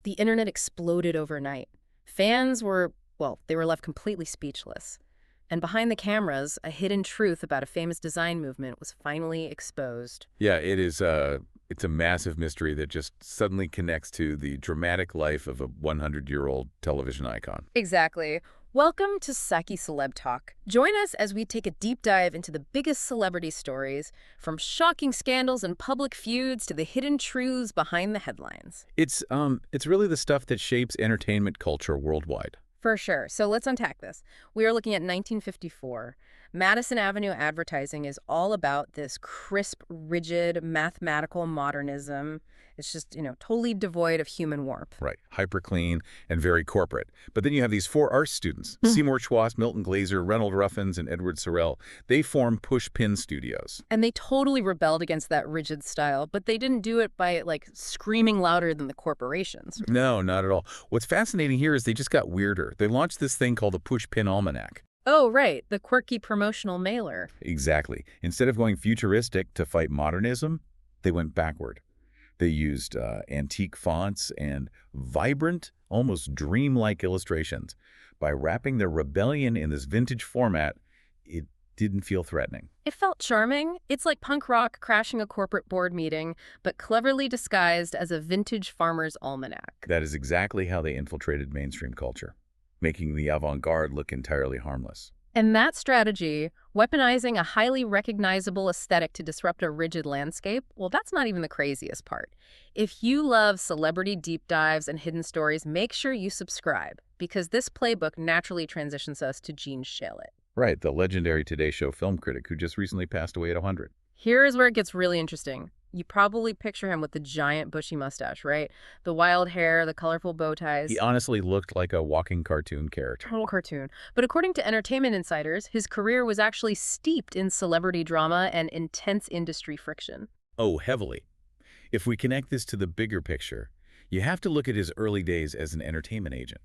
the internet exploded overnight. Fans were, well, they were left completely speechless. And behind the cameras, a hidden truth about a famous design movement was finally exposed. Yeah, it's a massive mystery that just suddenly connects to the dramatic life of a 100-year-old television icon. Exactly. Welcome to Saqi Celeb Talk. Join us as we take a deep dive into the biggest celebrity stories, from shocking scandals and public feuds to the hidden truths behind the headlines. It's really the stuff that shapes entertainment culture worldwide. For sure. So let's unpack this. We are looking at 1954. Madison Avenue advertising is all about this crisp, rigid, mathematical modernism. It's just, totally devoid of human warmth. Right. Hyper clean and very corporate. But then you have these four art students, Seymour, Chwast, Milton, Glaser, Reynold Ruffins, and Edward Sorel. They form Push Pin Studios. And they totally rebelled against that rigid style, but they didn't do it by, screaming louder than the corporations. No, not at all. What's fascinating here is they just got weirder. They launched this thing called the Push Pin Almanack. Oh, right, the quirky promotional mailer. Exactly. Instead of going futuristic to fight modernism, they went backward. They used antique fonts and vibrant, almost dreamlike illustrations. By wrapping their rebellion in this vintage format, it didn't feel threatening. It felt charming. It's like punk rock crashing a corporate board meeting, but cleverly disguised as a vintage farmer's almanac. That is exactly how they infiltrated mainstream culture, making the avant-garde look entirely harmless. And that strategy, weaponizing a highly recognizable aesthetic to disrupt a rigid landscape, well, that's not even the craziest part. If you love celebrity deep dives and hidden stories, make sure you subscribe, because this playbook naturally transitions us to Gene Shalit. Right, the legendary Today Show film critic who just recently passed away at 100. Here's where it gets really interesting. You probably picture him with the giant bushy mustache, right? The wild hair, the colorful bow ties. He honestly looked like a walking cartoon character. Total cartoon. But according to Entertainment Insiders, his career was actually steeped in celebrity drama and intense industry friction. Oh, heavily. If we connect this to the bigger picture, you have to look at his early days as an entertainment agent.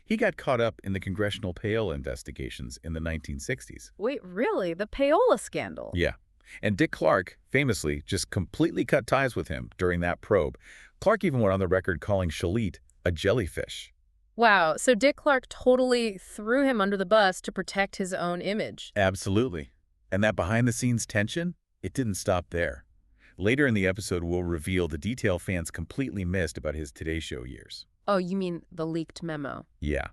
He got caught up in the congressional payola investigations in the 1960s. Wait, really? The payola scandal? Yeah. And Dick Clark, famously, just completely cut ties with him during that probe. Clark even went on the record calling Shalit a jellyfish. Wow, so Dick Clark totally threw him under the bus to protect his own image. Absolutely. And that behind-the-scenes tension, it didn't stop there. Later in the episode, we'll reveal the detail fans completely missed about his Today Show years. Oh, you mean the leaked memo? Yeah.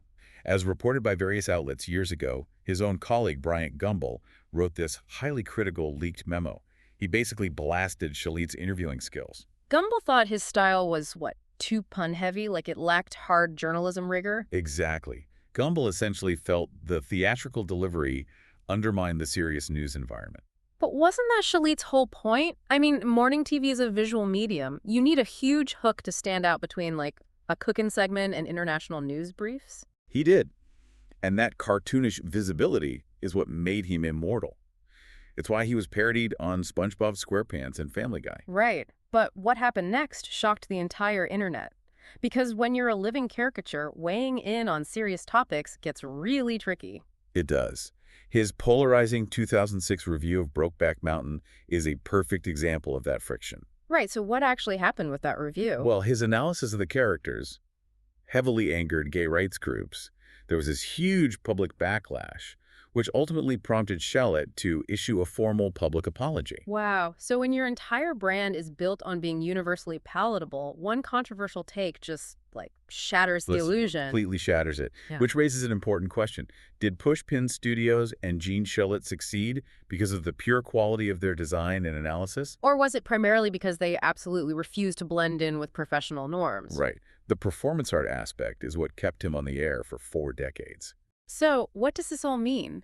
As reported by various outlets years ago, his own colleague, Bryant Gumbel, wrote this highly critical leaked memo. He basically blasted Shalit's interviewing skills. Gumbel thought his style was, too pun-heavy, like it lacked hard journalism rigor? Exactly. Gumbel essentially felt the theatrical delivery undermined the serious news environment. But wasn't that Shalit's whole point? I mean, morning TV is a visual medium. You need a huge hook to stand out between, a cooking segment and international news briefs. He did. And that cartoonish visibility is what made him immortal. It's why he was parodied on SpongeBob SquarePants and Family Guy. Right. But what happened next shocked the entire internet. Because when you're a living caricature, weighing in on serious topics gets really tricky. It does. His polarizing 2006 review of Brokeback Mountain is a perfect example of that friction. Right, so what actually happened with that review? Well, his analysis of the characters heavily angered gay rights groups. There was this huge public backlash, which ultimately prompted Shalit to issue a formal public apology. Wow, so when your entire brand is built on being universally palatable, one controversial take just, shatters the illusion. Completely shatters it, Yeah. which raises an important question. Did Push Pin Studios and Gene Shalit succeed because of the pure quality of their design and analysis? Or was it primarily because they absolutely refused to blend in with professional norms? Right. The performance art aspect is what kept him on the air for 4 decades. So, what does this all mean?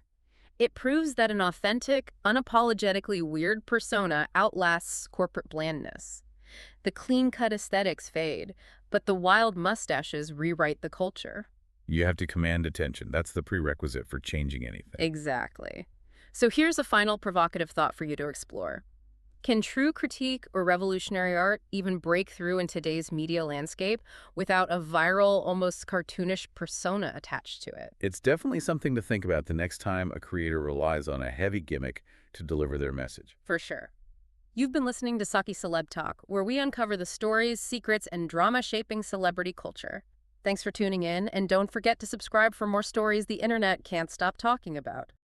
It proves that an authentic, unapologetically weird persona outlasts corporate blandness. The clean-cut aesthetics fade, but the wild mustaches rewrite the culture. You have to command attention. That's the prerequisite for changing anything. Exactly. So here's a final provocative thought for you to explore. Can true critique or revolutionary art even break through in today's media landscape without a viral, almost cartoonish persona attached to it? It's definitely something to think about the next time a creator relies on a heavy gimmick to deliver their message. For sure. You've been listening to Saqi Celeb Talk, where we uncover the stories, secrets, and drama shaping celebrity culture. Thanks for tuning in, and don't forget to subscribe for more stories the internet can't stop talking about.